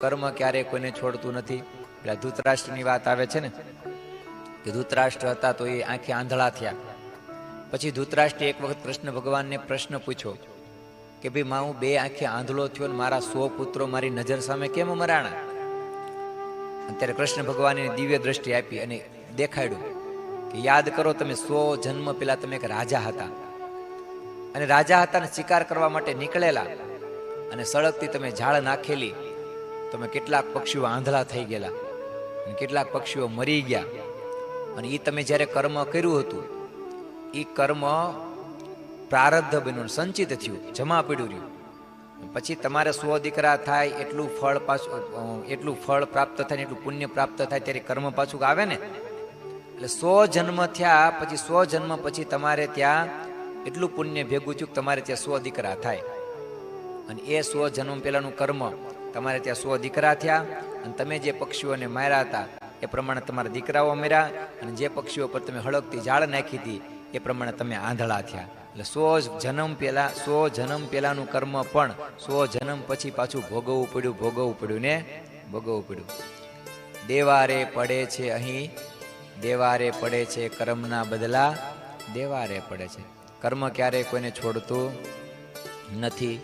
કર્મ ક્યારેય કોઈને છોડતું નથી. પેલા ધૃતરાષ્ટ્રની વાત આવે છે ને કે ધૃતરાષ્ટ્ર હતા તો એ આંખે આંધળા થયા. પછી ધૃતરાષ્ટ્રે એક વખત કૃષ્ણ ભગવાનને પ્રશ્ન પૂછ્યો કે ભાઈ હું 2 આંખે આંધળો થયો ને મારા 100 પુત્રો મારી નજર સામે કેમ મરાણા? અત્યારે કૃષ્ણ ભગવાને દિવ્ય દ્રષ્ટિ આપી અને દેખાડ્યું કે યાદ કરો તમે 100 જન્મ પહેલા તમે એક રાજા હતા અને રાજા હતા ને શિકાર કરવા માટે નીકળેલા અને સળગતી તમે ઝાડ નાખેલી, તમે કેટલાક પક્ષીઓ આંધળા થઈ ગયેલા અને કેટલાક પક્ષીઓ મરી ગયા. અને એ તમે જ્યારે કર્મ કર્યું હતું એ કર્મ પ્રારબ્ધ બન્યું, સંચિત થયું, જમા પડ્યું રહ્યું. પછી તમારે 100 દીકરા થાય એટલું ફળ પાછું, એટલું ફળ પ્રાપ્ત થાય એટલું પુણ્ય પ્રાપ્ત થાય ત્યારે કર્મ પાછું આવે ને. એટલે 100 જન્મ થયા પછી 100 જન્મ પછી તમારે ત્યાં એટલું પુણ્ય ભેગું થયું કે તમારે ત્યાં 100 દીકરા થાય. અને એ 100 જન્મ પહેલાનું કર્મ તમારે ત્યાં 100 દીકરા થયા અને તમે જે પક્ષીઓને માર્યા હતા એ પ્રમાણે તમારા દીકરાઓ મર્યા અને જે પક્ષીઓ પર તમે હળગતી ઝાડ નાખી હતી એ પ્રમાણે તમે આંધળા થયા. એટલે 100 જન્મ પહેલાનું કર્મ પણ 100 જન્મ પછી પાછું ભોગવવું પડ્યું ને ભોગવવું પડ્યું. દેવારે પડે છે અહીં, દેવારે પડે છે કર્મના બદલા, દેવારે પડે છે. કર્મ ક્યારેય કોઈને છોડતું નથી.